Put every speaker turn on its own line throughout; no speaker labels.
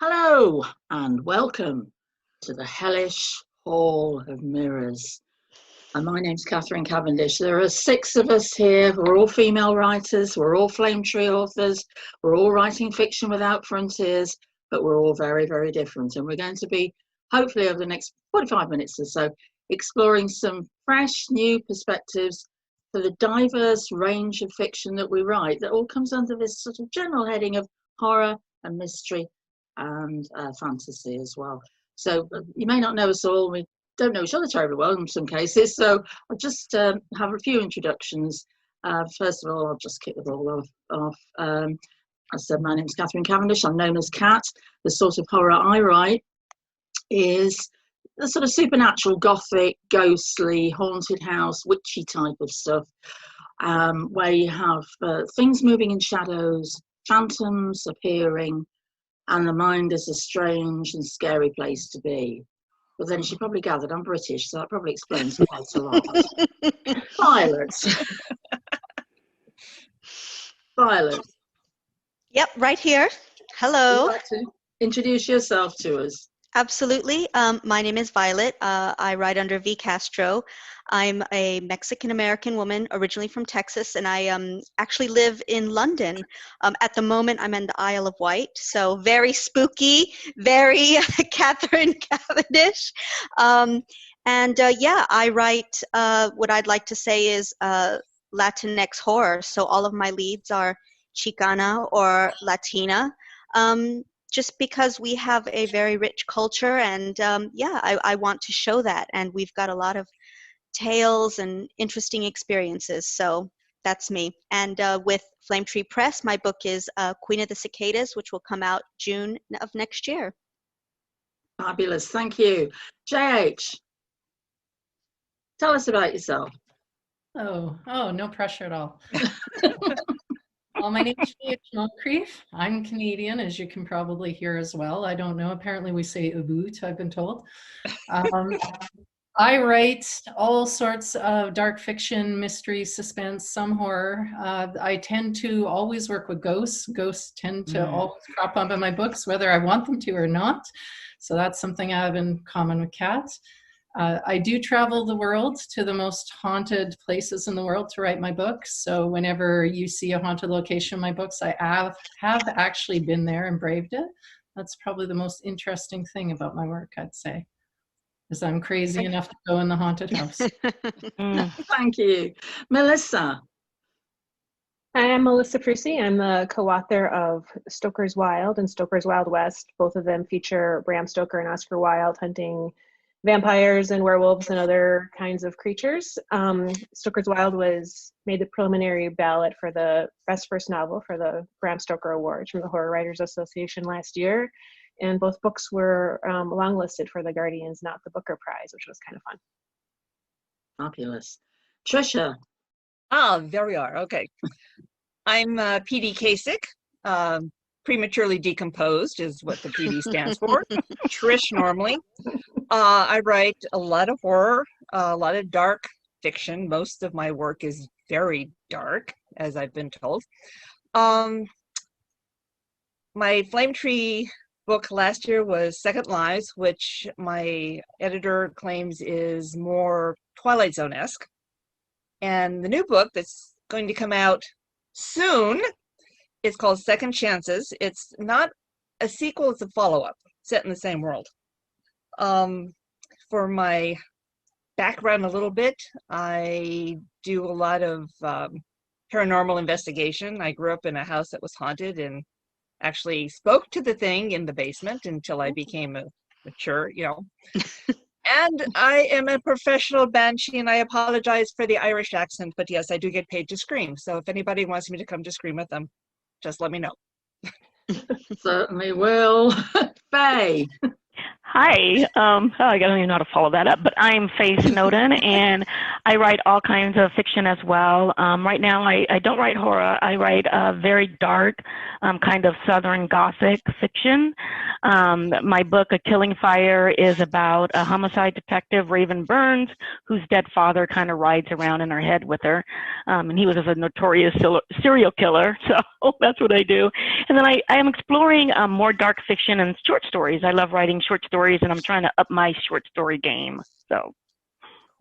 Hello and welcome to the Hellish Hall of Mirrors. And my name's Catherine Cavendish. There are 6 of us here. We're all female writers. We're all flame tree authors. We're all writing fiction without frontiers, but we're all very, very different. And we're going to be, hopefully over the next 45 minutes or so, exploring some fresh, new perspectives for the diverse range of fiction that we write that all comes under this sort of general heading of horror and mystery and fantasy as well. So you may not know us all. We don't know each other terribly well in some cases. So I'll just have a few introductions. First of all, I'll just kick the ball off. As I said, my name's Catherine Cavendish. I'm known as Cat. The sort of horror I write is the sort of supernatural, gothic, ghostly, haunted house, witchy type of stuff, where you have things moving in shadows, phantoms appearing, and the mind is a strange and scary place to be. But then she probably gathered I'm British, so that probably explains quite a lot. Violet. Violet.
Yep, right here. Hello.
Would you like to introduce yourself to us?
Absolutely. My name is Violet. I write under V. Castro. I'm a Mexican-American woman originally from Texas, and I actually live in London. At the moment, I'm in the Isle of Wight, so very spooky, very Catherine Cavendish. Yeah, I write what I'd like to say is Latinx horror. So all of my leads are Chicana or Latina. Just because we have a very rich culture, and I want to show that, and we've got a lot of tales and interesting experiences, so that's me. And with Flame Tree Press, my book is Queen of the Cicadas, which will come out June of next year.
Fabulous, thank you. JH, tell us about yourself.
Oh, no pressure at all. Well, my name is Moncrieff. I'm Canadian, as you can probably hear as well. I don't know. Apparently we say "aboot," I've been told. I write all sorts of dark fiction, mystery, suspense, some horror. I tend to always work with ghosts. Ghosts tend to always crop up in my books, whether I want them to or not. So that's something I have in common with Kat. I do travel the world to the most haunted places in the world to write my books. So whenever you see a haunted location in my books, I have actually been there and braved it. That's probably the most interesting thing about my work, I'd say, is I'm crazy enough to go in the haunted house.
Thank you. Melissa.
Hi, I'm Melissa Prusi. I'm the co-author of Stoker's Wild and Stoker's Wild West. Both of them feature Bram Stoker and Oscar Wilde hunting vampires and werewolves and other kinds of creatures. Stoker's Wild made the preliminary ballot for the best first novel for the Bram Stoker Awards from the Horror Writers Association last year. And both books were longlisted for the Guardian's Not the Booker Prize, which was kind of fun.
Fabulous. Trisha.
There we are. Okay. I'm PD Cacek. Prematurely decomposed is what the PD stands for. Trish normally. I write a lot of horror, a lot of dark fiction. Most of my work is very dark, as I've been told. My Flame Tree book last year was Second Lives, which my editor claims is more Twilight Zone-esque. And the new book that's going to come out soon, it's called Second Chances. It's not a sequel, it's a follow-up set in the same world. For my background a little bit, I do a lot of paranormal investigation. I grew up in a house that was haunted and actually spoke to the thing in the basement until I became mature, And I am a professional banshee, and I apologize for the Irish accent, but yes, I do get paid to scream. So if anybody wants me to come to scream with them, just let me know.
Certainly will. Faye.
Hi, I don't even know how to follow that up, but I'm Faye Snowden, and I write all kinds of fiction as well. Right now, I don't write horror. I write very dark, kind of Southern Gothic fiction. My book, A Killing Fire, is about a homicide detective, Raven Burns, whose dead father kind of rides around in her head with her. And he was a notorious serial killer, so that's what I do. And then I am exploring more dark fiction and short stories. I love writing short stories, and I'm trying to up my short story game. So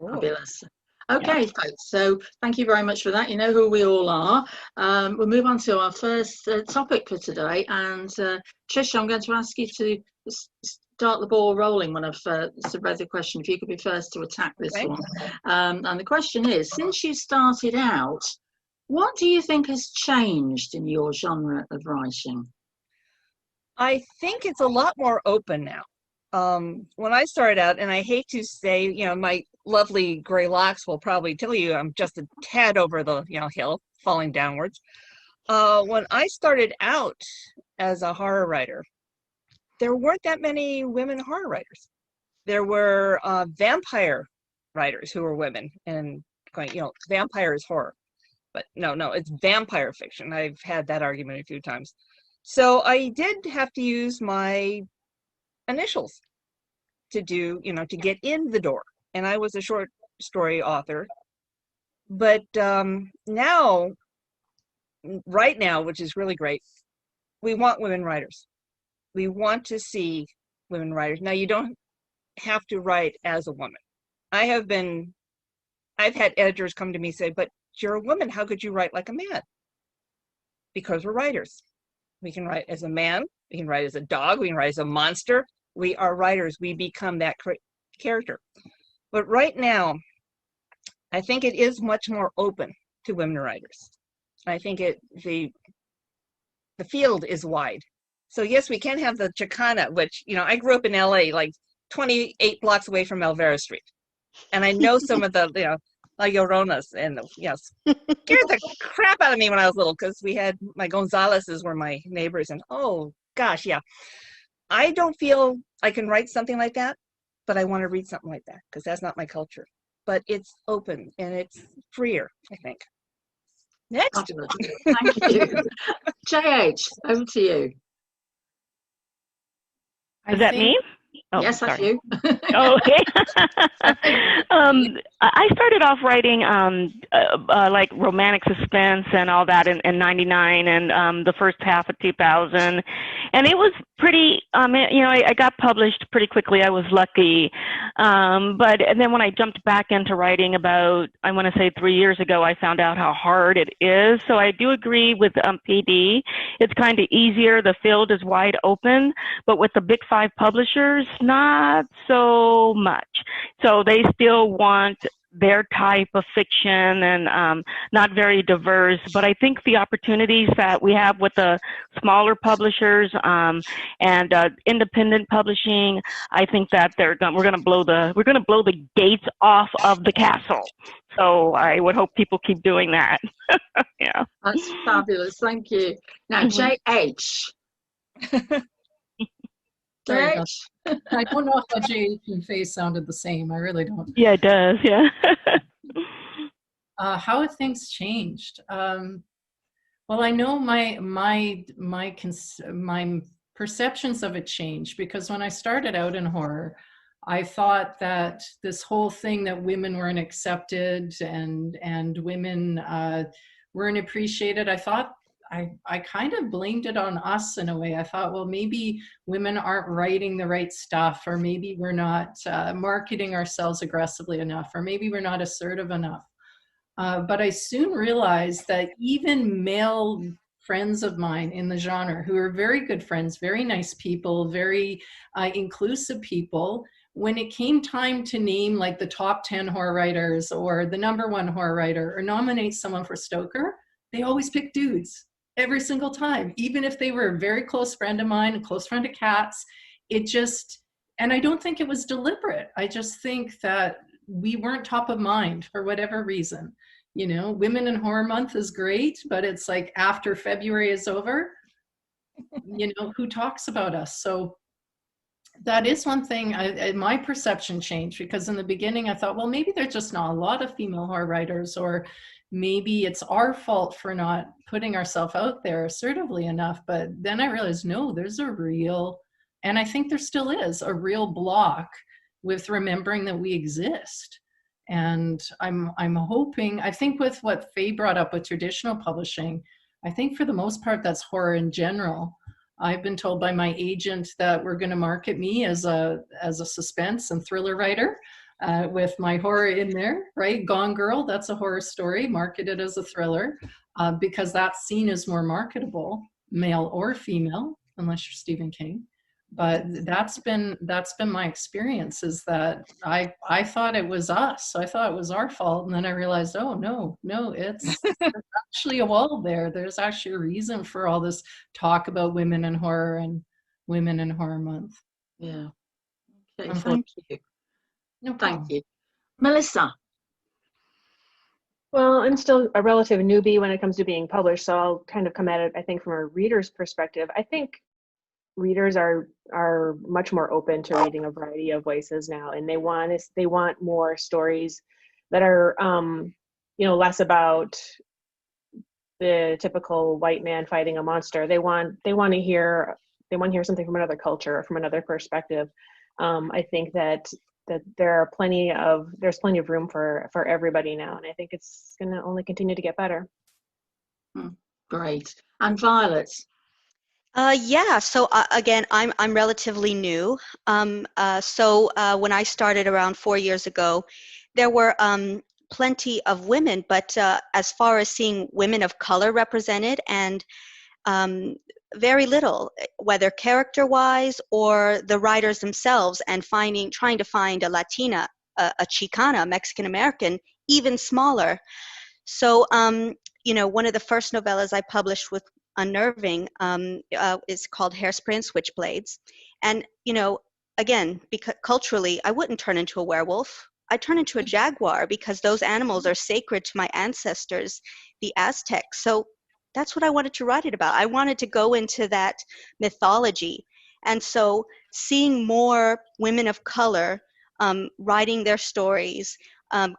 fabulous. Okay, folks, so thank you very much for that. You know who we all are. We'll move on to our first topic for today. And Trish, I'm going to ask you to start the ball rolling when I've read the question. If you could be first to attack this one. And the question is, since you started out, what do you think has changed in your genre of writing?
I think it's a lot more open now. When I started out, and I hate to say, you know, my lovely gray locks will probably tell you I'm just a tad over the, you know, hill, falling downwards. When I started out as a horror writer, there weren't that many women horror writers. There were vampire writers who were women and going, you know, vampire is horror. But no, it's vampire fiction. I've had that argument a few times. So I did have to use my initials to do, you know, to get in the door. And I was a short story author. But now, right now, which is really great, we want women writers. We want to see women writers. Now, you don't have to write as a woman. I've had editors come to me and say, but you're a woman, how could you write like a man? Because we're writers. We can write as a man, we can write as a dog, we can write as a monster. We are writers, we become that character. But right now, I think it is much more open to women writers. I think the field is wide. So yes, we can have the Chicana, which, you know, I grew up in LA, like 28 blocks away from Elvira Street. And I know some of the, you know, La Lloronas, and yes, scared the crap out of me when I was little, because we had my Gonzaleses were my neighbors, and oh gosh, yeah. I don't feel I can write something like that, but I want to read something like that because that's not my culture. But it's open and it's freer, I think. Next.
Thank you. JH, over to you.
Is that me? Oh,
yes, that's you.
Oh, okay. I started off writing like romantic suspense and all that in 99 and the first half of 2000. And it was pretty, you know, I got published pretty quickly. I was lucky. And then when I jumped back into writing about, I want to say 3 years ago, I found out how hard it is. So I do agree with PD. It's kind of easier. The field is wide open. But with the big 5 publishers, not so much. So they still want their type of fiction and not very diverse. But I think the opportunities that we have with the smaller publishers and independent publishing, I think that we're going to blow the gates off of the castle. So I would hope people keep doing that. Yeah,
that's fabulous. Thank you. Now, JH.
I don't know how JH and Faye sounded the same. I really don't.
Yeah, it does. Yeah.
How have things changed? Well, I know my perceptions of it changed because when I started out in horror, I thought that this whole thing that women weren't accepted and women weren't appreciated. I thought I kind of blamed it on us in a way. I thought, well, maybe women aren't writing the right stuff, or maybe we're not marketing ourselves aggressively enough, or maybe we're not assertive enough. But I soon realized that even male friends of mine in the genre who are very good friends, very nice people, very inclusive people, when it came time to name like the top 10 horror writers or the #1 horror writer or nominate someone for Stoker, they always pick dudes. Every single time, even if they were a very close friend of mine, a close friend of Kat's, and I don't think it was deliberate. I just think that we weren't top of mind for whatever reason. You know, Women in Horror Month is great, but it's like after February is over, you know, who talks about us? So That is one thing. My perception changed, because in the beginning I thought, well, maybe there's just not a lot of female horror writers, or maybe it's our fault for not putting ourselves out there assertively enough. But then I realized, no, there's a real, and I think there still is a real block with remembering that we exist. And I'm hoping, I think with what Faye brought up with traditional publishing, I think for the most part that's horror in general. I've been told by my agent that we're going to market me as a suspense and thriller writer, with my horror in there, right? Gone Girl, that's a horror story, marketed as a thriller, because that's seen as more marketable, male or female, unless you're Stephen King. But that's been my experience, is that I thought it was us. So I thought it was our fault. And then I realized, oh, no, it's actually a wall there. There's actually a reason for all this talk about women in horror and Women in Horror Month.
Yeah. Okay, thank you.
No problem.
Thank you. Melissa.
Well, I'm still a relative newbie when it comes to being published, so I'll kind of come at it, I think, from a reader's perspective. I think readers are much more open to reading a variety of voices now, and they want more stories that are less about the typical white man fighting a monster. They want to hear something from another culture, from another perspective. I think that there's plenty of room for everybody now, and I think it's going to only continue to get better.
Great. And Violet.
Yeah, so again, I'm relatively new. So when I started around 4 years ago, there were plenty of women, but as far as seeing women of color represented, and very little, whether character-wise or the writers themselves, and trying to find a Latina, a Chicana, Mexican-American, even smaller. So, one of the first novellas I published with Unnerving is called Hairspray and Switchblades. And, again, because culturally, I wouldn't turn into a werewolf. I'd turn into a jaguar, because those animals are sacred to my ancestors, the Aztecs. So that's what I wanted to write it about. I wanted to go into that mythology. And so seeing more women of color writing their stories,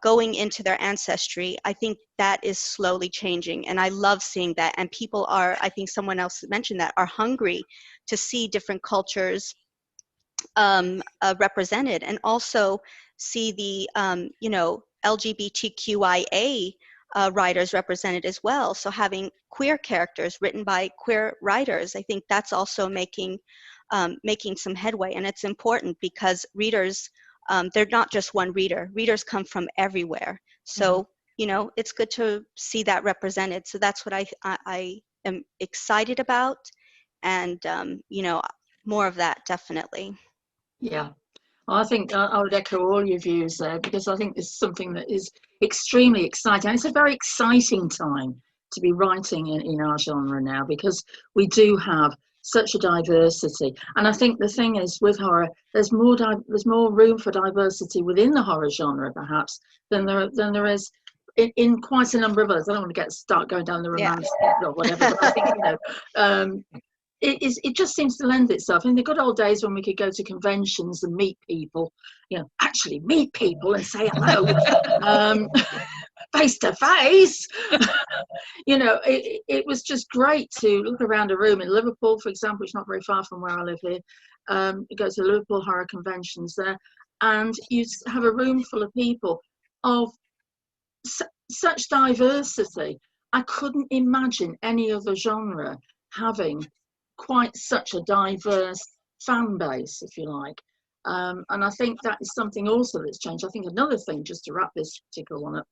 going into their ancestry, I think that is slowly changing. And I love seeing that. And people are, I think someone else mentioned that, are hungry to see different cultures represented, and also see the, LGBTQIA writers represented as well. So having queer characters written by queer writers, I think that's also making some headway. And it's important, because readers, they're not just one reader. Readers come from everywhere. So, it's good to see that represented. So that's what I am excited about. And, more of that, definitely.
Yeah. I think I would echo all your views there, because I think this is something that is extremely exciting. And it's a very exciting time to be writing in our genre now, because we do have such a diversity. And I think the thing is, with horror, there's more room for diversity within the horror genre, perhaps, than there is in quite a number of others. I don't want to start going down the romance or whatever, but I think, it just seems to lend itself. In the good old days when we could go to conventions and meet people, actually meet people and say hello, face to face, it was just great to look around a room in Liverpool, for example, which is not very far from where I live here. You go to Liverpool horror conventions there, and you have a room full of people of such diversity. I couldn't imagine any other genre having quite such a diverse fan base, if you like. And I think that is something also that's changed. I think another thing, just to wrap this particular one up,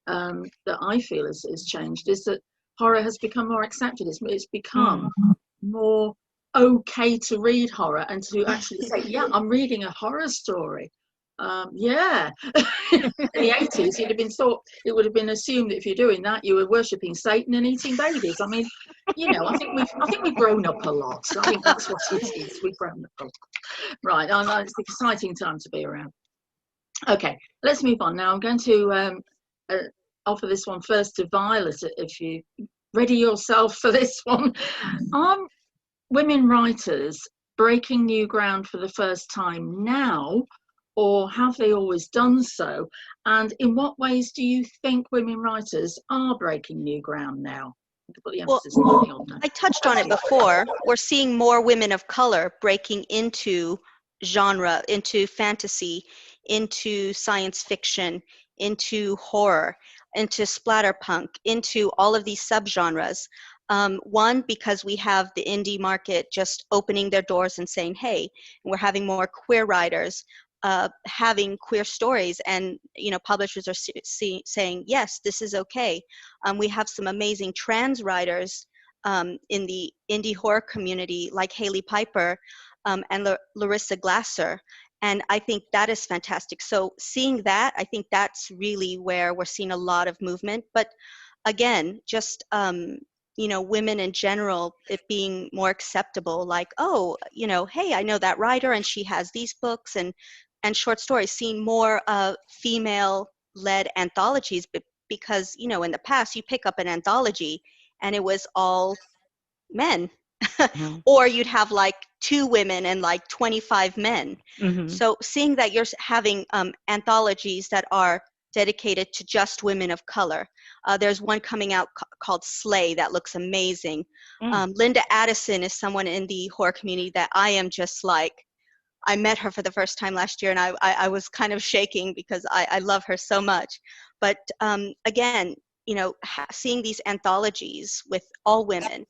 that I feel is changed, is that horror has become more accepted. It's become more okay to read horror, and to actually say, yeah, I'm reading a horror story. In the 80s, it would have been assumed that if you're doing that, you were worshipping Satan and eating babies. I mean, I think we've grown up a lot. I think that's what it is. We've grown up a lot. Right, it's an exciting time to be around. Okay, let's move on now. I'm going to offer this one first to Violet, if you ready yourself for this one. Women writers breaking new ground for the first time now, or have they always done so? And in what ways do you think women writers are breaking new ground now? To put the emphasis on that.
I touched on it before. We're seeing more women of color breaking into genre, into fantasy, into science fiction, into horror, into splatterpunk, into all of these subgenres. One, because we have the indie market just opening their doors and saying, hey, we're having more queer writers having queer stories, and publishers are saying, yes, this is okay. We have some amazing trans writers in the indie horror community, like Haley Piper and Larissa Glasser. And I think that is fantastic. So seeing that, I think that's really where we're seeing a lot of movement. But again, just, women in general, it being more acceptable, like, oh, hey, I know that writer and she has these books and short stories, seeing more female-led anthologies, because, in the past, you pick up an anthology and it was all men. Mm-hmm. Or you'd have like 2 women and like 25 men. Mm-hmm. So seeing that you're having anthologies that are dedicated to just women of color. There's one coming out called Slay that looks amazing. Linda Addison is someone in the horror community that I am just like, I met her for the first time last year, and I was kind of shaking because I love her so much. But again, seeing these anthologies with all women,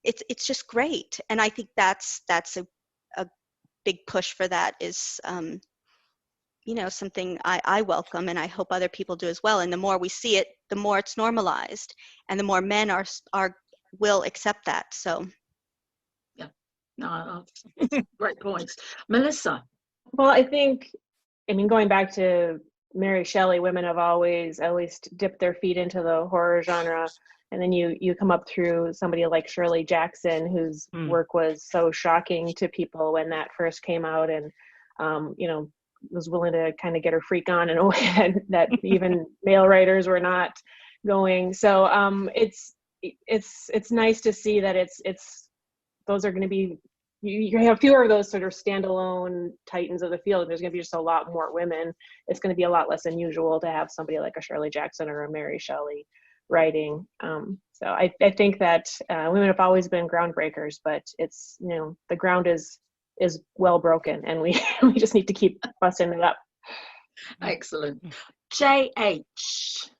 it's just great. And I think that's a big push for that is, something I welcome, and I hope other people do as well. And the more we see it, the more it's normalized, and the more men will accept that. So.
No, great points. Melissa?
Well, I think, going back to Mary Shelley, women have always at least dipped their feet into the horror genre. And then you come up through somebody like Shirley Jackson, whose work was so shocking to people when that first came out, and, was willing to kind of get her freak on in a way that even male writers were not going. So it's nice to see that those are going to be, you have fewer of those sort of standalone titans of the field. There's going to be just a lot more women. It's going to be a lot less unusual to have somebody like a Shirley Jackson or a Mary Shelley writing. So I think that women have always been groundbreakers, but it's, the ground is well broken, and we just need to keep busting it up.
Excellent. JH.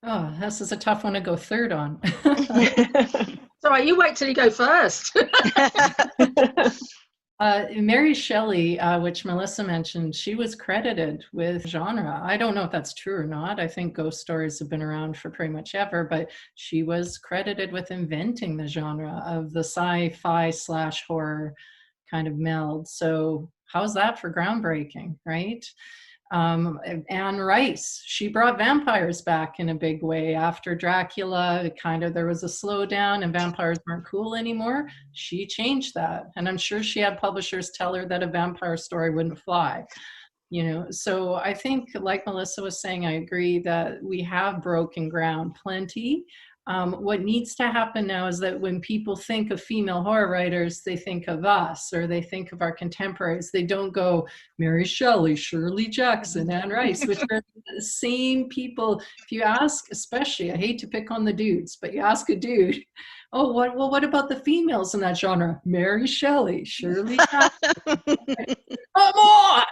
Oh, this is a tough one to go third on.
It's all right, you wait till you go first.
Mary Shelley, which Melissa mentioned, she was credited with genre. I don't know if that's true or not. I think ghost stories have been around for pretty much ever, but she was credited with inventing the genre of the sci-fi / horror kind of meld. So how's that for groundbreaking, right? Anne Rice, she brought vampires back in a big way after Dracula. There was a slowdown and vampires weren't cool anymore. She changed that, and I'm sure she had publishers tell her that a vampire story wouldn't fly. So I think, like Melissa was saying, I agree that we have broken ground plenty. What needs to happen now is that when people think of female horror writers, they think of us, or they think of our contemporaries. They don't go Mary Shelley, Shirley Jackson, Anne Rice, which are the same people. If you ask, especially, I hate to pick on the dudes, but you ask a dude, oh, what about the females in that genre? Mary Shelley, Shirley Jackson. Come on!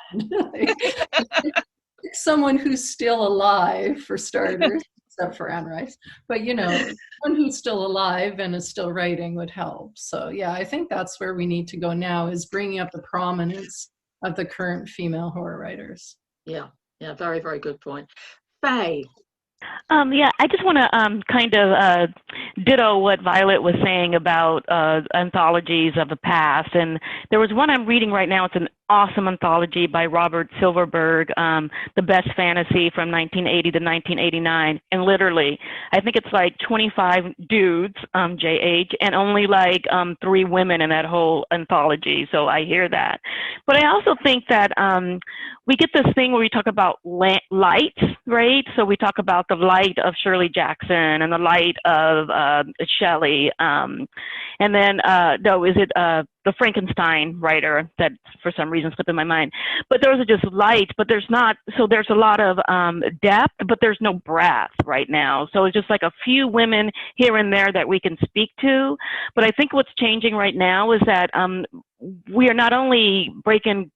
Someone who's still alive, for starters. Except for Anne Rice, but one who's still alive and is still writing would help. So yeah, I think that's where we need to go now, is bringing up the prominence of the current female horror writers.
Yeah, very, very good point. Faye?
Yeah, I just want to kind of ditto what Violet was saying about anthologies of the past. And there was one I'm reading right now. It's awesome anthology by Robert Silverberg, The Best Fantasy from 1980 to 1989. And literally, I think it's like 25 dudes, JH, and only like 3 women in that whole anthology. So I hear that. But I also think that we get this thing where we talk about light, right? So we talk about the light of Shirley Jackson and the light of Shelley. And then, no, is it the Frankenstein writer that for some reason slipped in my mind? But those are just light, but there's not, so there's a lot of depth, but there's no breadth right now. So it's just like a few women here and there that we can speak to. But I think what's changing right now is that we are not only breaking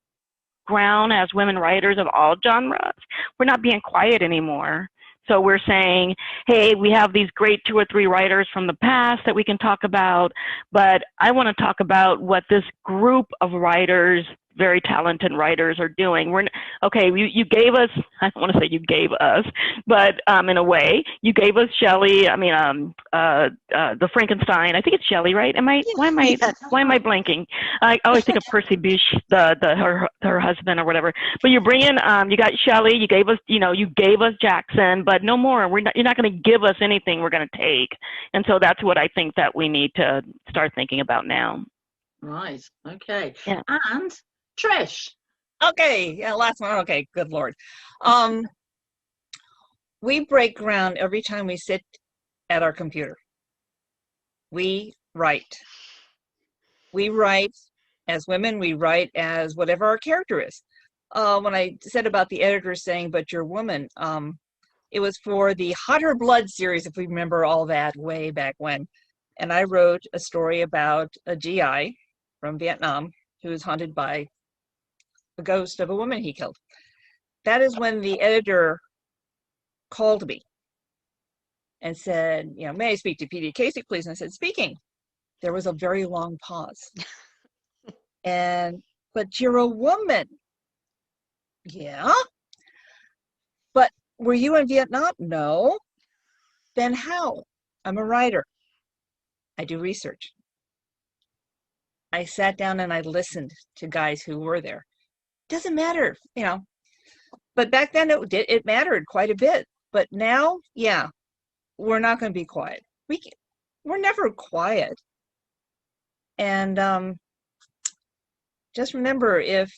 ground as women writers of all genres, we're not being quiet anymore. So we're saying, hey, we have these great 2 or 3 writers from the past that we can talk about, but I want to talk about what this group of writers, very talented writers, are doing. Okay, you gave us, I don't want to say you gave us, but in a way, you gave us Shelley, the Frankenstein, I think it's Shelley, right? Why am I blanking? I always think of Percy Bysshe, her husband or whatever. But you're bringing, you got Shelley, you gave us Jackson, but no more. You're not going to give us anything we're going to take. And so that's what I think that we need to start thinking about now.
Right. Okay.
Yeah.
And Trish.
Okay. Yeah, last one. Okay. Good Lord. We break ground every time we sit at our computer. We write. We write as women. We write as whatever our character is. When I said about the editor saying, but you're a woman, it was for the Hotter Blood series, if we remember all that way back when. And I wrote a story about a GI from Vietnam who was haunted by the ghost of a woman he killed. That is when the editor called me and said, may I speak to PD Cacek, please? And I said, speaking. There was a very long pause. But you're a woman. Yeah. But were you in Vietnam? No. Then how? I'm a writer. I do research. I sat down and I listened to guys who were there. Doesn't matter, but back then it mattered quite a bit. But now, yeah, we're not going to be quiet. We're never quiet. And just remember, if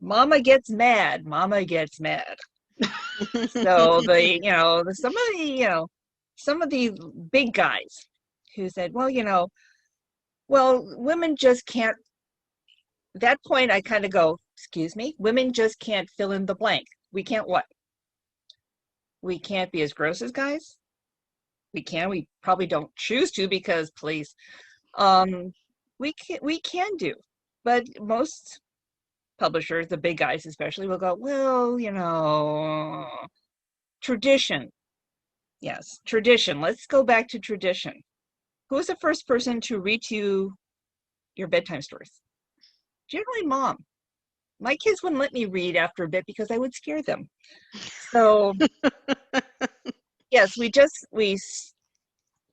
Mama gets mad, Mama gets mad. So some of the big guys who said, well, women just can't. At that point, I kind of go, excuse me, women just can't fill in the blank. We can't what? We can't be as gross as guys. We probably don't choose to because, please, we can do. But most publishers, the big guys especially, will go, well, tradition. Yes, tradition. Let's go back to tradition. Who was the first person to read you your bedtime stories? Generally, Mom. My kids wouldn't let me read after a bit because I would scare them. So, yes, we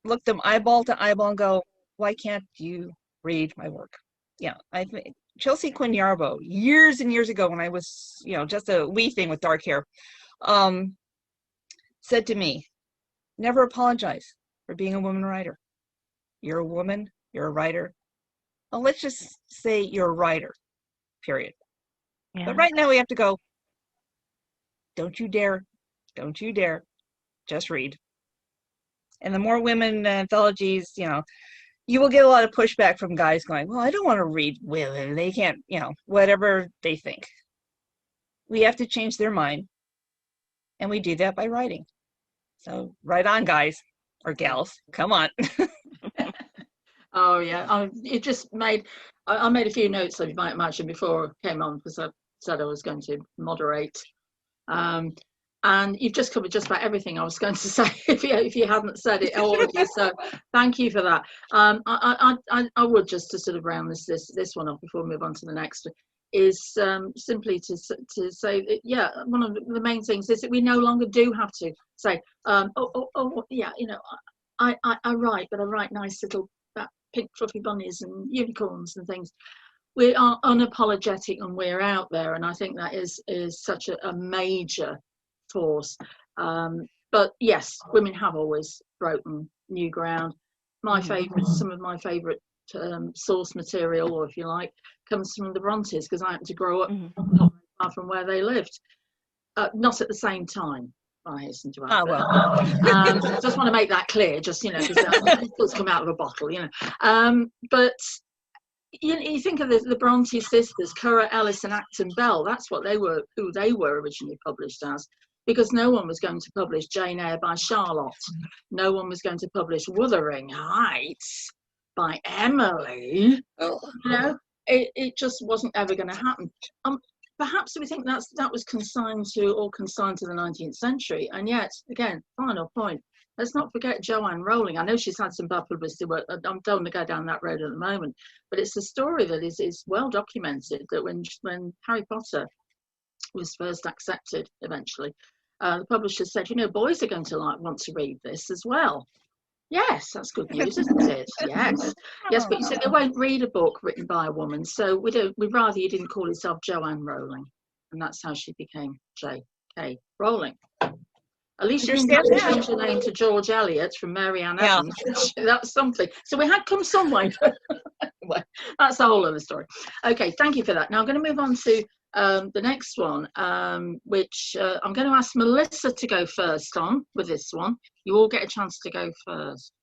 look them eyeball to eyeball and go, why can't you read my work? Yeah, I think Chelsea Quinn Yarbo, years and years ago when I was, just a wee thing with dark hair, said to me, never apologize for being a woman writer. You're a woman, you're a writer. Well, let's just say you're a writer, period. Yeah. But right now we have to go, don't you dare, just read. And the more women anthologies, you will get a lot of pushback from guys going, well, I don't want to read women. They can't, whatever they think. We have to change their mind. And we do that by writing. So right on, guys or gals, come on.
Oh yeah, it just made. I made a few notes that you might imagine before I came on because I said I was going to moderate, and you've just covered just about everything I was going to say if you hadn't said it already. So thank you for that. I would just to sort of round this one off before we move on to the next. Is simply to say that, yeah, one of the main things is that we no longer do have to say, yeah, I write, but I write nice little pink fluffy bunnies and unicorns and things. we are unapologetic and we're out there, and I think that is such a major force. But yes, women have always broken new ground. My favourite, some of my favourite source material, or if you like, comes from the Brontes, because I happened to grow up not far from where they lived. Not at the same time, I hasten to add. I just want to make that clear, just, you know, because it's come out of a bottle, you know. But you think of the Bronte sisters, Currer, Ellis and Acton Bell, that's what they were, who they were originally published as, because no one was going to publish Jane Eyre by Charlotte. No one was going to publish Wuthering Heights by Emily. You know, it just wasn't ever going to happen. Perhaps we think that was consigned to the 19th century. And yet, again, final point, let's not forget Joanne Rowling. I know she's had some bad publicity work. I don't want to go down that road at the moment. But it's a story that is well documented, that when Harry Potter was first accepted eventually, the publisher said, you know, boys are going to want to read this as well. Yes, that's good news, isn't it? Yes. Yes, but you said they won't read a book written by a woman, so we'd rather you didn't call yourself Joanne Rowling. And that's how she became J.K. Rowling. At least you didn't have to change your name to George Eliot from Mary Ann Evans. That's something. So we had come some way. Anyway, that's a whole other story. Okay, thank you for that. Now I'm going to move on to the next one, which I'm going to ask Melissa to go first on with this one. You all get a chance to go first.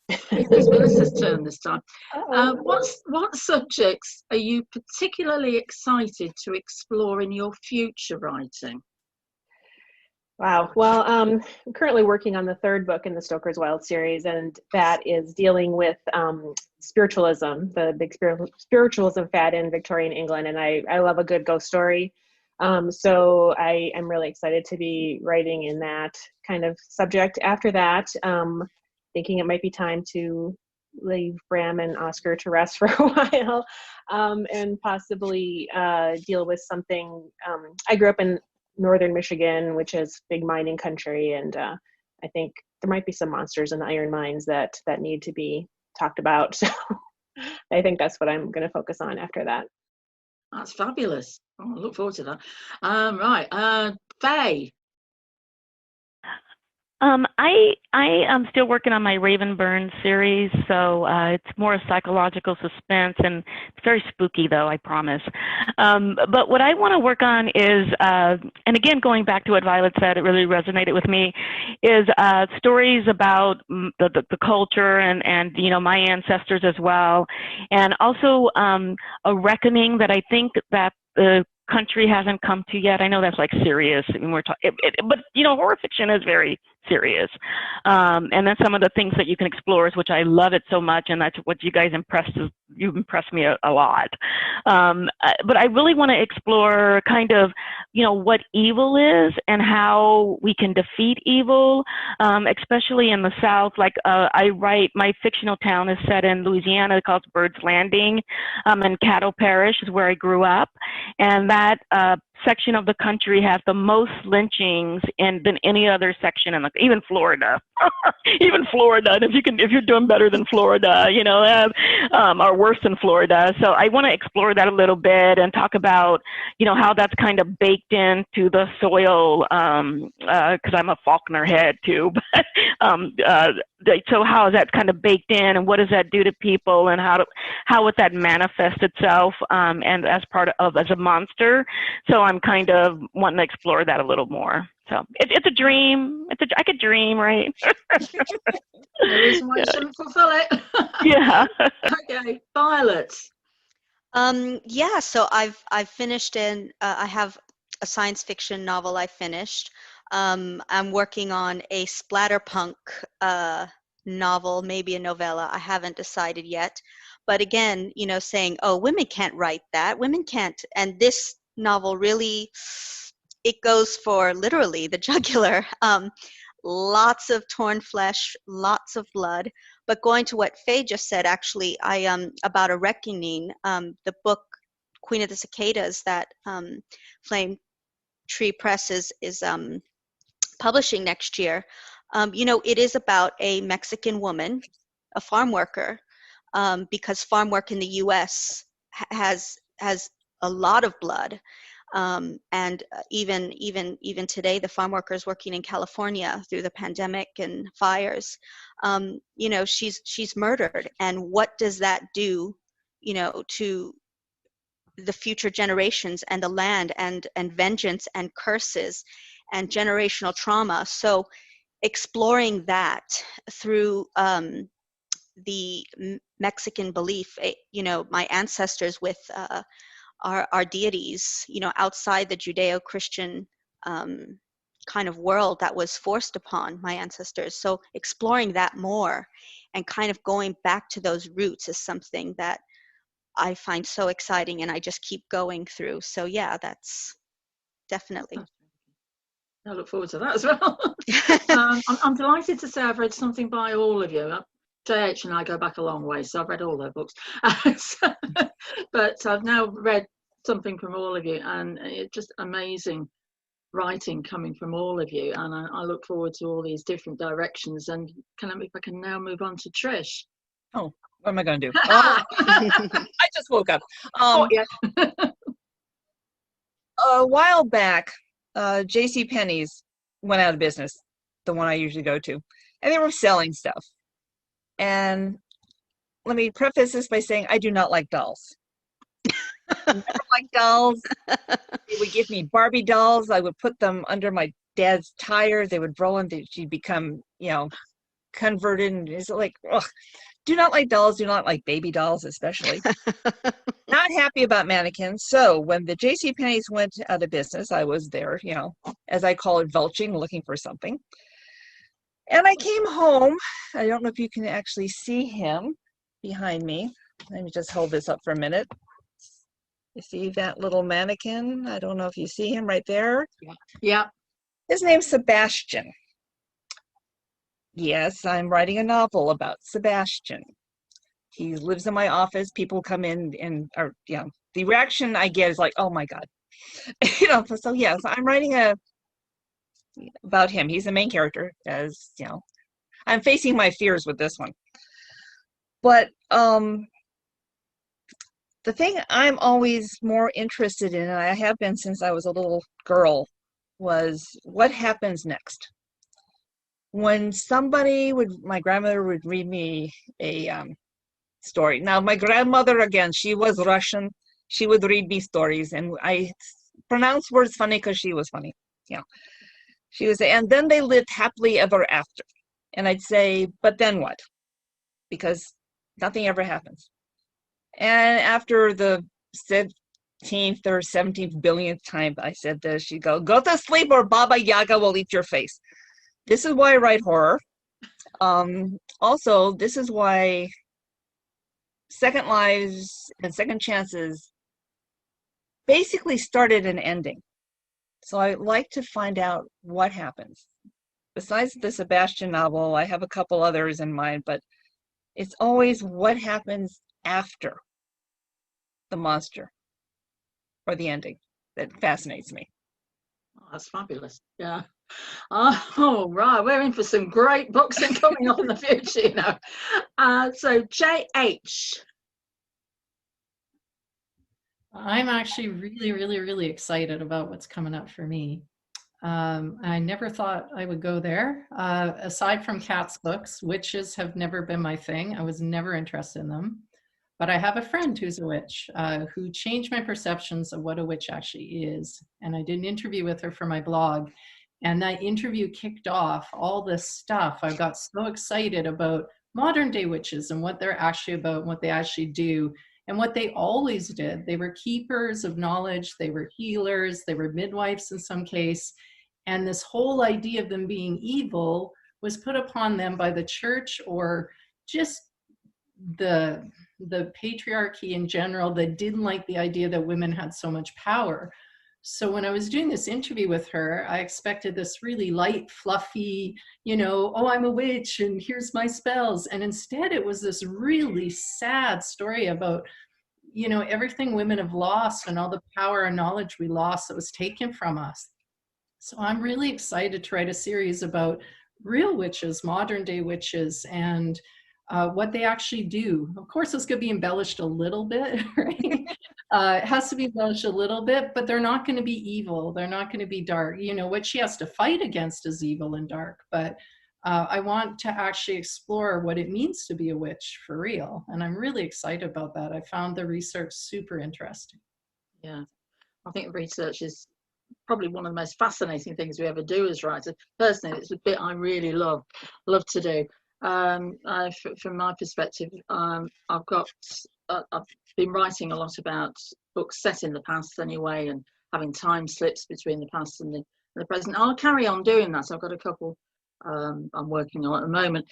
It's Melissa's turn this time. What subjects are you particularly excited to explore in your future writing?
Wow. Well, I'm currently working on the third book in the Stokers Wild series, and that is dealing with spiritualism, the big spiritualism fad in Victorian England. And I love a good ghost story. So I am really excited to be writing in that kind of subject. After that, thinking it might be time to leave Bram and Oscar to rest for a while, and possibly deal with something. I grew up in northern Michigan, which is big mining country, and I think there might be some monsters in the iron mines that need to be talked about. So I think that's what I'm going to focus on after that.
That's fabulous. Oh, I look forward to that. Right, Faye.
I am still working on my Raven Burns series, so it's more a psychological suspense, and it's very spooky, though, I promise. But what I want to work on is, and again, going back to what Violet said, it really resonated with me, is stories about the culture and you know, my ancestors as well, and also a reckoning that I think that the country hasn't come to yet. I know that's like serious. I mean, we're talking, but you know, horror fiction is very serious. And then some of the things that you can explore is, which I love it so much, and that's what you guys you've impressed me a lot. But I really want to explore kind of, you know, what evil is and how we can defeat evil, especially in the South. Like I write, my fictional town is set in Louisiana, called Bird's Landing, and Caddo Parish is where I grew up, and that section of the country has the most lynchings than any other section in even Florida. Even Florida, and if you're doing better than Florida, you know, or worse than Florida. So I want to explore that a little bit and talk about, you know, how that's kind of baked into the soil, because I'm a Faulkner head too. But so how is that kind of baked in, and what does that do to people, and how would that manifest itself, and as a monster? So I'm kind of wanting to explore that a little more. So it's a dream. I could dream, right?
There is why you shouldn't fulfill it.
Yeah.
Okay, Violet.
Yeah. So I've finished I have a science fiction novel I finished. I'm working on a splatterpunk novel, maybe a novella. I haven't decided yet. But again, you know, saying, oh, women can't write that. Women can't. And this novel really, it goes for literally the jugular. Lots of torn flesh, lots of blood. But going to what Faye just said, actually, about a reckoning, the book Queen of the Cicadas that Flame Tree Press is publishing next year. You know, it is about a Mexican woman, a farm worker, because farm work in the U.S. has has a lot of blood. And even today, the farm workers working in California through the pandemic and fires, you know, she's murdered. And what does that do, you know, to the future generations and the land and vengeance and curses and generational trauma? So exploring that through the Mexican belief, you know, my ancestors with our deities, you know, outside the Judeo-Christian kind of world that was forced upon my ancestors. So exploring that more and kind of going back to those roots is something that I find so exciting, and I just keep going through. So yeah, that's definitely.
I look forward to that as well. I'm delighted to say I've read something by all of you. JH and I go back a long way, so I've read all their books. But I've now read something from all of you, and it's just amazing writing coming from all of you. And I look forward to all these different directions. And if I can now move on to Trish.
Oh, what am I going to do? I just woke up.
Yeah.
A while back, JCPenney's went out of business, the one I usually go to, and they were selling stuff. And let me preface this by saying I do not like dolls. I never liked dolls. They would give me Barbie dolls. I would put them under my dad's tires. They would roll and she'd become, you know, converted. And it's like, ugh. Do not like dolls. Do not like baby dolls, especially. Not happy about mannequins. So when the JCPenney's went out of business, I was there, you know, as I call it, vulching, looking for something. And I came home. I don't know if you can actually see him behind me. Let me just hold this up for a minute. You see that little mannequin? I don't know if you see him right there.
Yeah.
His name's Sebastian. Yes, I'm writing a novel about Sebastian. He lives in my office. People come in and, or, you know, the reaction I get is like, oh my God. You know, so yes, I'm writing about him. He's the main character, as you know. I'm facing my fears with this one. But the thing I'm always more interested in, and I have been since I was a little girl, was what happens next. When my grandmother would read me a story. Now, my grandmother, again, she was Russian. She would read me stories, and I pronounce words funny because she was funny. Yeah. She would say, and then they lived happily ever after. And I'd say, but then what? Because nothing ever happens. And after the 17th or 17th billionth time I said this, she'd go to sleep or Baba Yaga will eat your face. This is why I write horror. Also, this is why Second Lives and Second Chances basically started an ending. So I like to find out what happens. Besides the Sebastian novel, I have a couple others in mind, but it's always what happens after the monster or the ending that fascinates me.
Oh, that's fabulous. Yeah. Oh, right. We're in for some great books and coming up in the future, you know. So JH.
I'm actually really excited about what's coming up for me. I never thought I would go there. Aside from Cat's books, witches have never been my thing. I was never interested in them. But I have a friend who's a witch who changed my perceptions of what a witch actually is. And I did an interview with her for my blog. And that interview kicked off all this stuff. I got so excited about modern day witches and what they're actually about, and what they actually do, and what they always did. They were keepers of knowledge. They were healers. They were midwives in some case. And this whole idea of them being evil was put upon them by the church or just the patriarchy in general that didn't like the idea that women had so much power. So when I was doing this interview with her, I expected this really light, fluffy, you know, oh, I'm a witch and here's my spells. And instead it was this really sad story about, you know, everything women have lost and all the power and knowledge we lost that was taken from us. So I'm really excited to write a series about real witches, modern day witches, and what they actually do. Of course, this could be embellished a little bit, right? It has to be embellished a little bit, but they're not going to be evil. They're not going to be dark. You know, what she has to fight against is evil and dark, but I want to actually explore what it means to be a witch for real. And I'm really excited about that. I found the research super interesting.
Yeah, I think research is probably one of the most fascinating things we ever do as writers. Personally, it's a bit I really love to do. From my perspective, I've been writing a lot about books set in the past anyway, and having time slips between the past and the present. I'll carry on doing that. I've got a couple I'm working on at the moment.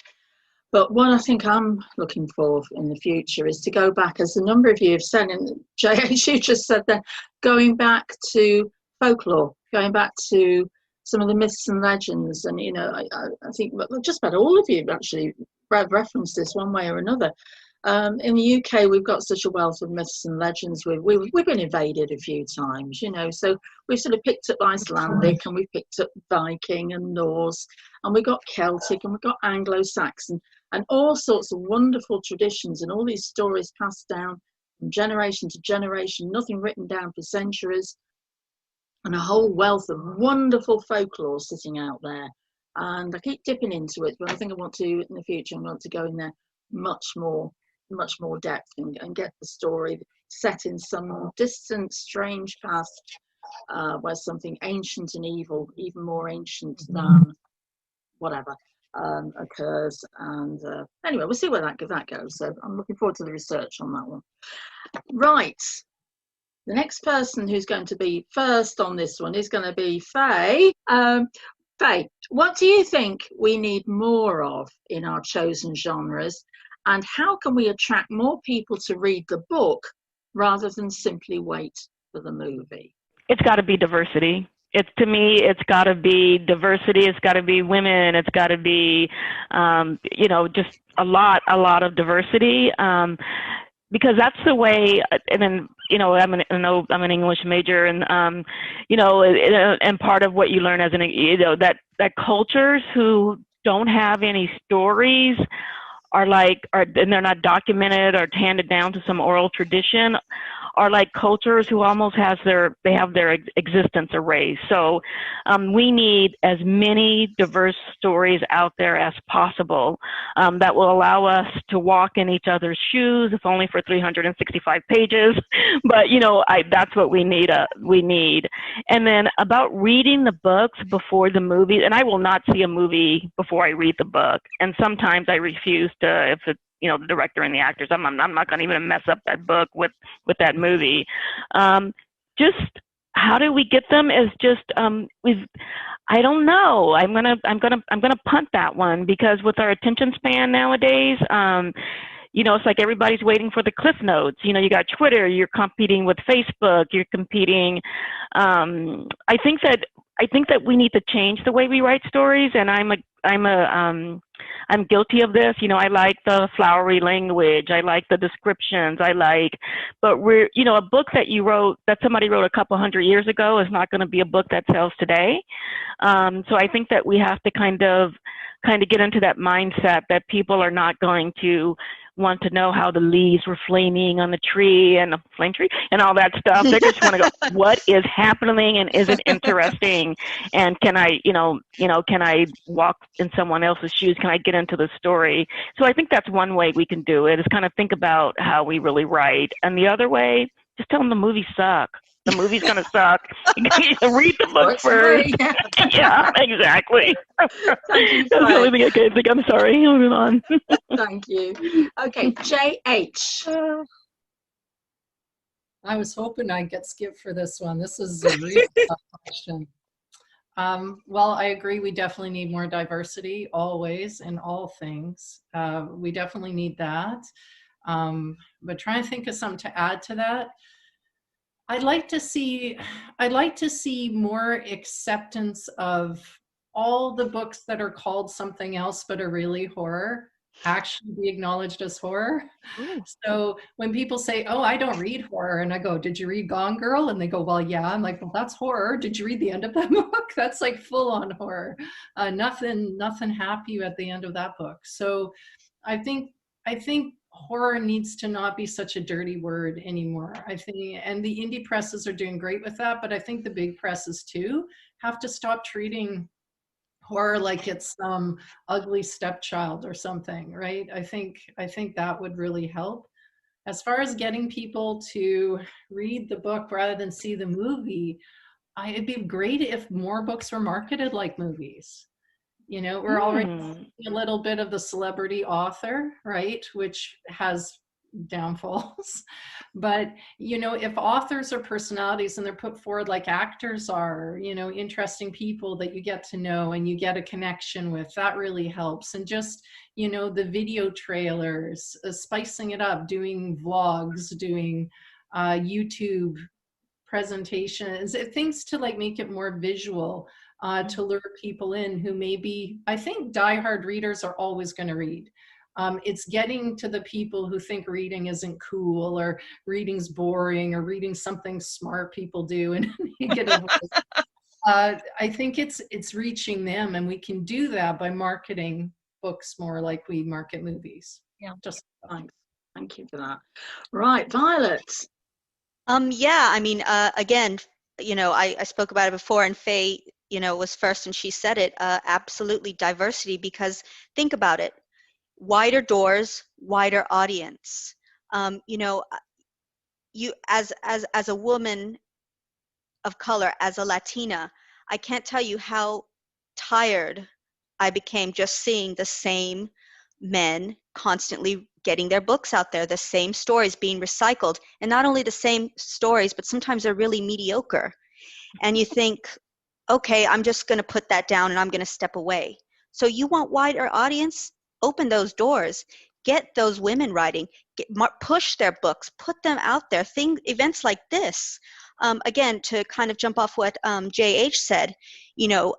But what I think I'm looking for in the future is to go back, as a number of you have said, and J.H., you just said that, going back to folklore, going back to some of the myths and legends. And, you know, I think just about all of you have actually referenced this one way or another. In the UK, we've got such a wealth of myths and legends. We've been invaded a few times, you know, so we've sort of picked up Icelandic, and we've picked up Viking and Norse, and we've got Celtic, and we've got Anglo-Saxon, and all sorts of wonderful traditions, and all these stories passed down from generation to generation, nothing written down for centuries, and a whole wealth of wonderful folklore sitting out there. And I keep dipping into it, but I think I want to, in the future, I want to go in there much more depth and get the story set in some distant, strange past, where something ancient and evil, even more ancient than whatever, occurs. And anyway, we'll see where that goes. So I'm looking forward to the research on that one. Right, the next person who's going to be first on this one is going to be Faye. Faye, what do you think we need more of in our chosen genres, and how can we attract more people to read the book rather than simply wait for the movie?
It's got to be diversity. To me, it's got to be diversity. It's got to be women. It's got to be, you know, just a lot of diversity. Because that's the way, and then, you know, I'm an English major, and, you know, and part of what you learn as you know, that cultures who don't have any stories and they're not documented or handed down to some oral tradition, are like cultures who almost have their existence erased. So we need as many diverse stories out there as possible that will allow us to walk in each other's shoes, if only for 365 pages. But, you know, that's what we need. And then about reading the books before the movie, and I will not see a movie before I read the book. And sometimes I refuse to, if it's, you know, the director and the actors, I'm not going to even mess up that book with that movie. Just how do we get them is just, I don't know. I'm gonna punt that one, because with our attention span nowadays, you know, it's like everybody's waiting for the cliff notes. You know, you got Twitter, you're competing with Facebook, you're competing. I think that we need to change the way we write stories, and I'm guilty of this. You know, I like the flowery language. I like the descriptions. But you know, a book that somebody wrote a couple hundred years ago is not going to be a book that sells today. So I think that we have to kind of get into that mindset that people are not going to want to know how the leaves were flaming on the tree and the flame tree and all that stuff. They just want to go, what is happening, and is it interesting? And can I walk in someone else's shoes? Can I get into the story? So I think that's one way we can do it, is kind of think about how we really write. And the other way, just tell them the movies suck. The movie's going to suck. You need to read the book first. Yeah, exactly.
Thank you,
that's the only thing I can think. I'm sorry. Moving on.
Thank you. Okay, J.H.
I was hoping I'd get skipped for this one. This is a really tough question. Well, I agree. We definitely need more diversity, always, in all things. We definitely need that. But trying to think of something to add to that. I'd like to see more acceptance of all the books that are called something else but are really horror actually be acknowledged as horror. Ooh. So when people say, "Oh, I don't read horror," and I go, "Did you read Gone Girl?" and they go, "Well, yeah." I'm like, "Well, that's horror. Did you read the end of that book? That's like full on horror. Nothing happy at the end of that book." So I think think horror needs to not be such a dirty word anymore. I think, and the indie presses are doing great with that, but I think the big presses too have to stop treating horror like it's some ugly stepchild or something, right? I think that would really help. As far as getting people to read the book rather than see the movie, it'd be great if more books were marketed like movies. You know, we're already a little bit of the celebrity author, right? Which has downfalls. But, you know, if authors are personalities and they're put forward like actors are, you know, interesting people that you get to know and you get a connection with, that really helps. And just, you know, the video trailers, spicing it up, doing vlogs, doing YouTube presentations, things to like make it more visual, to lure people in who maybe, I think diehard readers are always going to read. It's getting to the people who think reading isn't cool or reading's boring or reading something smart people do in a negative way. I think it's reaching them, and we can do that by marketing books more like we market movies.
Yeah, just thanks. Thank you for that. Right, Violet.
Yeah, I mean, again, you know, I spoke about it before, and Faye, you know, was first and she said it, absolutely diversity, because think about it, wider doors, wider audience. You know, you as a woman of color, as a Latina, I can't tell you how tired I became just seeing the same men constantly getting their books out there, the same stories being recycled, and not only the same stories, but sometimes they're really mediocre. And you think, okay, I'm just going to put that down and I'm going to step away. So you want wider audience? Open those doors. Get those women writing. Push their books. Put them out there. Events like this. Again, to kind of jump off what J.H. said, you know,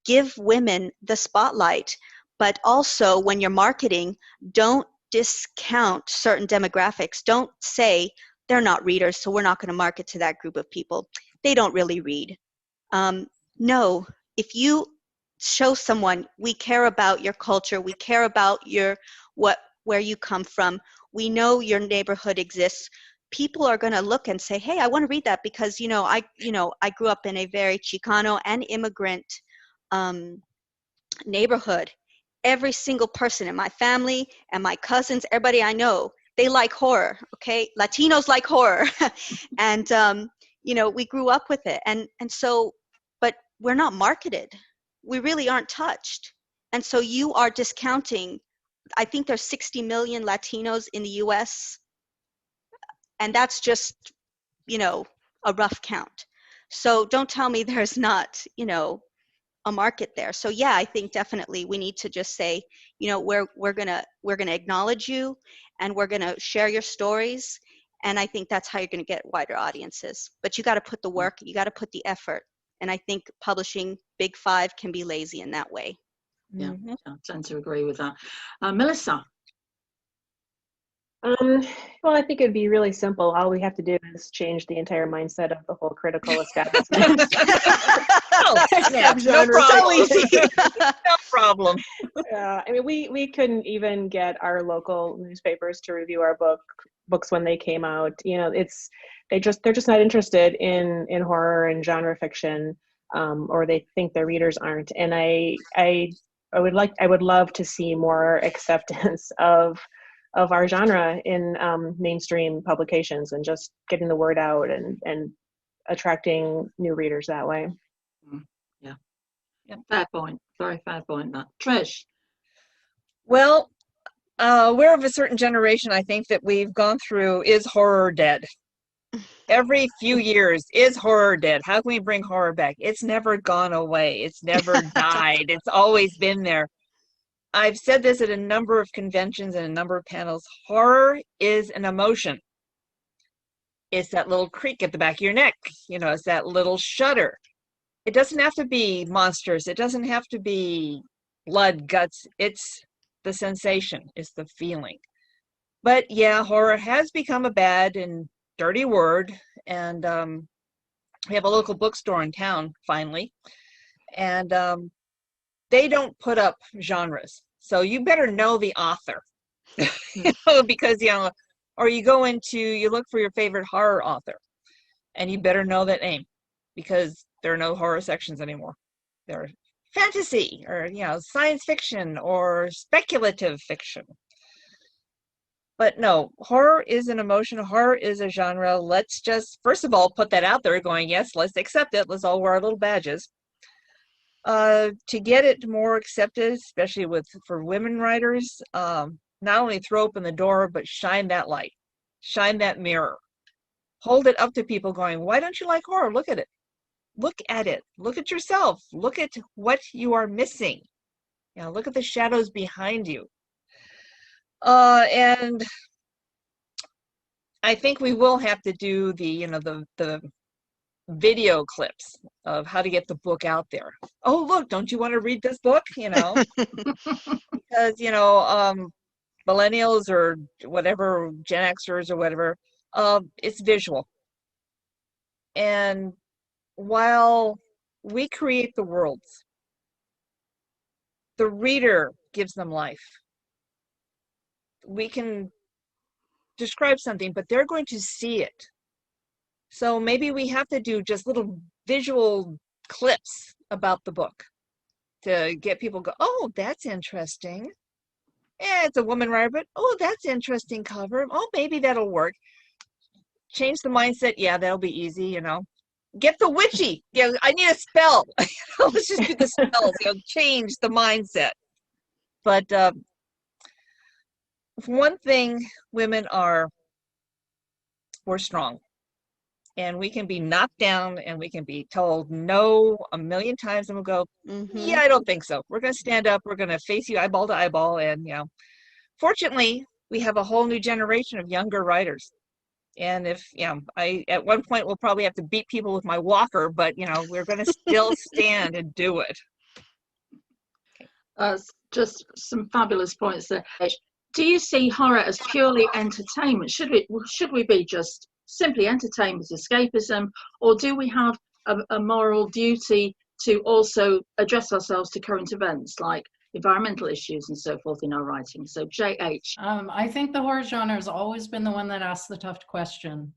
give women the spotlight. But also, when you're marketing, don't discount certain demographics. Don't say they're not readers, so we're not going to market to that group of people. They don't really read. No, if you show someone, we care about your culture, we care about where you come from, we know your neighborhood exists, people are going to look and say, hey, I want to read that because, you know, I grew up in a very Chicano and immigrant neighborhood. Every single person in my family and my cousins, everybody I know, they like horror, okay? Latinos like horror. And, you know, we grew up with it. And so, but we're not marketed. We really aren't touched. And so you are discounting, I think there's 60 million Latinos in the US. And that's just, you know, a rough count. So don't tell me there's not, you know, a market there. So yeah, I think definitely we need to just say, you know, we're gonna acknowledge you, and we're gonna share your stories, and I think that's how you're gonna get wider audiences. But you got to put the work, you got to put the effort, and I think publishing Big Five can be lazy in that way.
Yeah, I tend to agree with that. Melissa.
Well, I think it'd be really simple. All we have to do is change the entire mindset of the whole critical establishment.
No problem. No problem.
I mean, we couldn't even get our local newspapers to review our books when they came out. You know, they're just not interested in horror and genre fiction, or they think their readers aren't. And I would love to see more acceptance of our genre in mainstream publications, and just getting the word out and attracting new readers that way.
Yeah, fair point. Very fair point, that. Trish.
Well, we're of a certain generation, I think, that we've gone through, is horror dead? Every few years, is horror dead? How can we bring horror back? It's never gone away. It's never died. It's always been there. I've said this at a number of conventions and a number of panels. Horror is an emotion. It's that little creak at the back of your neck. You know, it's that little shudder. It doesn't have to be monsters. It doesn't have to be blood, guts. It's the sensation. It's the feeling. But yeah, horror has become a bad and dirty word. And we have a local bookstore in town, finally. And they don't put up genres. So you better know the author. Because, or you go into, you look for your favorite horror author, and you better know that name, because there are no horror sections anymore. There are fantasy, or, science fiction, or speculative fiction. But no, horror is an emotion. Horror is a genre. Let's just, first of all, put that out there going, yes, let's accept it. Let's all wear our little badges. To get it more accepted, especially for women writers, not only throw open the door, but shine that light, shine that mirror, hold it up to people going, why don't you like horror? Look at it. Look at it. Look at yourself. Look at what you are missing. Look at the shadows behind you. And I think we will have to do the video clips of how to get the book out there. Oh, look, don't you want to read this book? Because, millennials or whatever, Gen Xers or whatever, it's visual. And while we create the worlds, the reader gives them life. We can describe something, but they're going to see it. So maybe we have to do just little visual clips about the book to get people to go, oh, that's interesting. Yeah, it's a woman writer, but oh, that's interesting cover. Oh, maybe that'll work. Change the mindset. Yeah, that'll be easy, Get the witchy. I need a spell. Let's just do the spells. Change the mindset. But one thing, women we're strong. And we can be knocked down, and we can be told no a million times, and we'll go, yeah, I don't think so. We're going to stand up. We're going to face you eyeball to eyeball. And, fortunately, we have a whole new generation of younger writers. And if, I, at one point, will probably have to beat people with my walker, but, we're going to still stand and do it.
Just some fabulous points there. Do you see horror as purely entertainment? Should we be just simply entertained as escapism, or do we have a moral duty to also address ourselves to current events like environmental issues and so forth in our writing? So JH.
I think the horror genre has always been the one that asks the tough questions.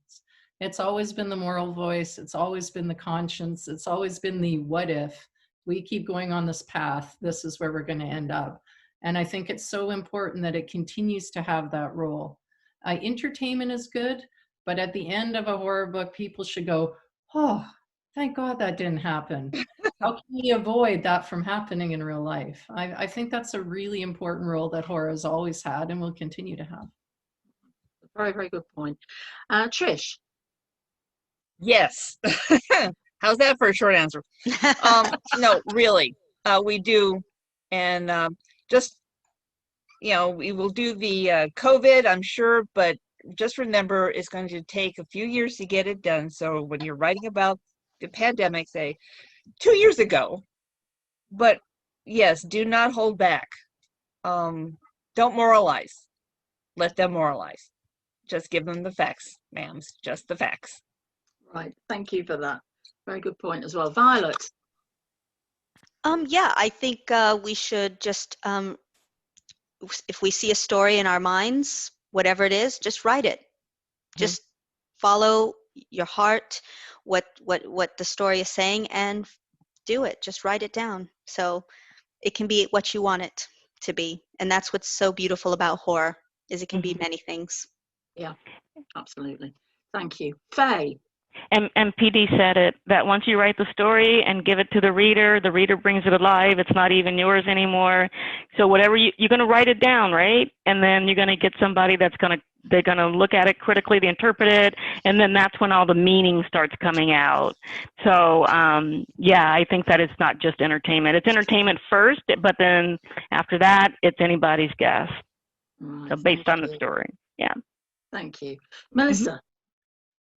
It's always been the moral voice. It's always been the conscience. It's always been the what if we keep going on this path, this is where we're going to end up. And I think it's so important that it continues to have that role. Entertainment is good, but at the end of a horror book, people should go, oh, thank God that didn't happen. How can we avoid that from happening in real life? I think that's a really important role that horror has always had and will continue to have.
Very, very good point. Trish?
Yes. How's that for a short answer? No, really, we do. And just, we will do the COVID, I'm sure, but just remember it's going to take a few years to get it done. So when you're writing about the pandemic, say 2 years ago, but yes, do not hold back. Don't moralize. Let them moralize. Just give them the facts, ma'ams, just the facts.
Right, thank you for that. Very good point as well. Violet?
Yeah, I think we should just, if we see a story in our minds, whatever it is, just write it. Just follow your heart, what the story is saying, and do it. Just write it down. So it can be what you want it to be. And that's what's so beautiful about horror, is it can be many things.
Yeah, absolutely. Thank you. Faye?
And PD said it, that once you write the story and give it to the reader brings it alive. It's not even yours anymore. So whatever you're going to write it down, right? And then you're going to get somebody they're going to look at it critically, they interpret it, and then that's when all the meaning starts coming out. So yeah, I think that it's not just entertainment. It's entertainment first, but then after that, it's anybody's guess.
Right,
so based on the story. Yeah.
Thank you. Melissa?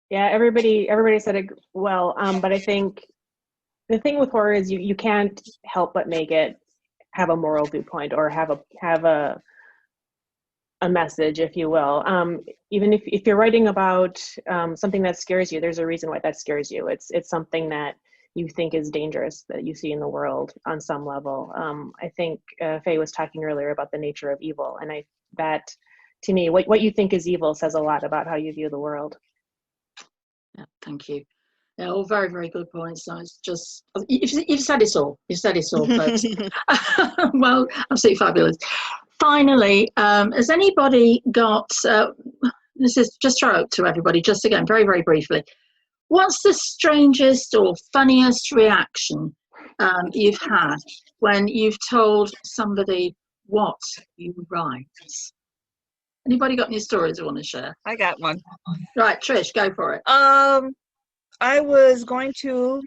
Yeah, everybody said it well, but I think the thing with horror is you can't help but make it have a moral viewpoint or have a message, if you will. Even if you're writing about something that scares you, there's a reason why that scares you. It's something that you think is dangerous that you see in the world on some level. I think Faye was talking earlier about the nature of evil, and I that to me, what you think is evil says a lot about how you view the world.
Yeah, thank you. Yeah, all very, very good points. So it's just, you've said it all. You've said it all, folks. Well, absolutely fabulous. Finally, has anybody got, this is just throw out to everybody, just again, very, very briefly. What's the strangest or funniest reaction you've had when you've told somebody what you write? Anybody got any stories you want to share?
I got one.
Right, Trish, go for it.
I was going to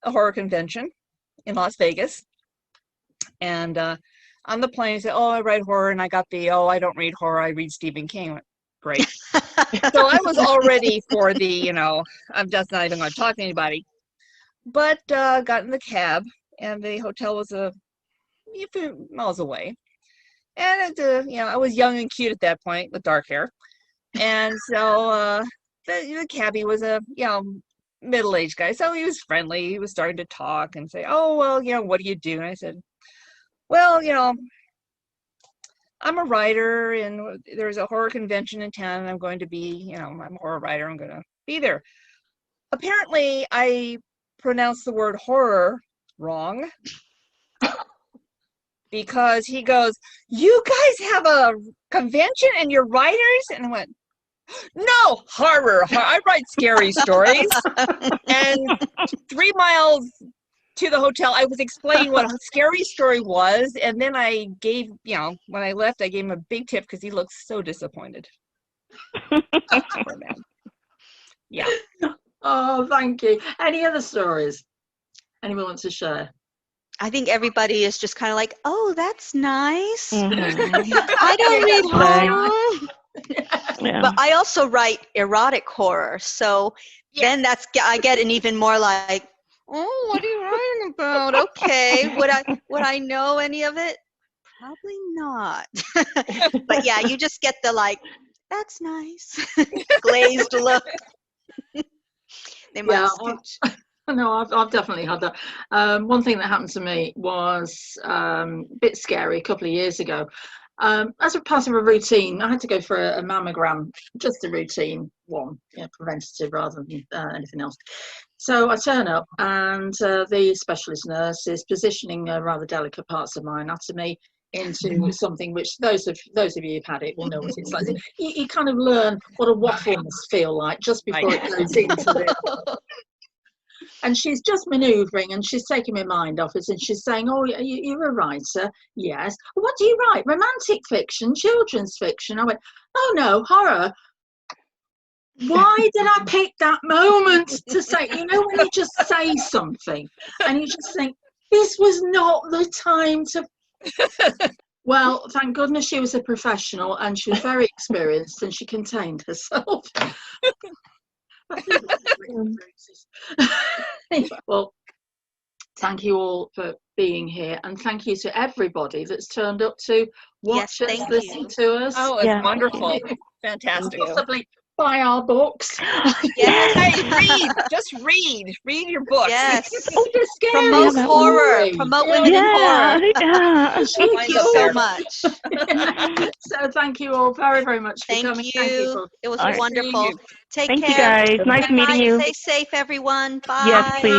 a horror convention in Las Vegas, and on the plane, I said, "Oh, I write horror," and I got the, "Oh, I don't read horror, I read Stephen King." I went, great. So I was all ready for the, you know, I'm just not even going to talk to anybody. But got in the cab, and the hotel was a few miles away. And, you know, I was young and cute at that point with dark hair. And so the cabbie was a, you know, middle-aged guy. So he was friendly. He was starting to talk and say, "Oh, well, you know, what do you do?" And I said, "Well, you know, I'm a writer, and there's a horror convention in town, and I'm going to be, you know, I'm a horror writer. I'm going to be there." Apparently, I pronounced the word horror wrong, because he goes, "You guys have a convention and you're writers?" And I went, "No, horror. I write scary stories." And 3 miles to the hotel, I was explaining what a scary story was, and then I gave, you know, when I left, I gave him a big tip because he looked so disappointed. Poor man. Yeah.
Oh, thank you. Any other stories anyone wants to share?
I think everybody is just kind of like, "Oh, that's nice."
Mhm.
I don't read
Right.
horror.
Yeah.
But I also write erotic horror, so then I get an even more like, "Oh, what are you writing about?" Okay, would I know any of it? Probably not. But yeah, you just get the like, "That's nice," glazed look. They might
Yeah,
scooch.
no, I've definitely had that. One thing that happened to me was a bit scary a couple of years ago. As a part of a routine, I had to go for a mammogram, just a routine one, you know, preventative rather than anything else. So I turn up, and the specialist nurse is positioning rather delicate parts of my anatomy into something which those of you who've had it will know what it's like. You kind of learn what a waffle must feel like just before it goes into it. And she's just manoeuvring, and she's taking my mind off it, and she's saying, "Oh, you're a writer?" "Yes." "What do you write?" "Romantic fiction, children's fiction." I went, "Oh no, horror." Why did I pick that moment to say, you know, when you just say something and you just think, this was not the time to... Well, thank goodness she was a professional, and she was very experienced, and she contained herself. Well, thank you all for being here, and thank you to everybody that's turned up to watch us, listen to us.
Oh, it's wonderful. Fantastic.
Possibly buy our books.
Yes.
Hey, read. Just read. Read your books.
Yes.
Oh, the scary
Promote horror.
story.
Promote women in horror.
Yeah.
Thank you so much.
So thank you all very, very much for coming.
Thank you. It was wonderful. Take
Thank
care.
you guys. Nice
Goodbye.
meeting you.
Stay safe, everyone. Bye.
Yes, please.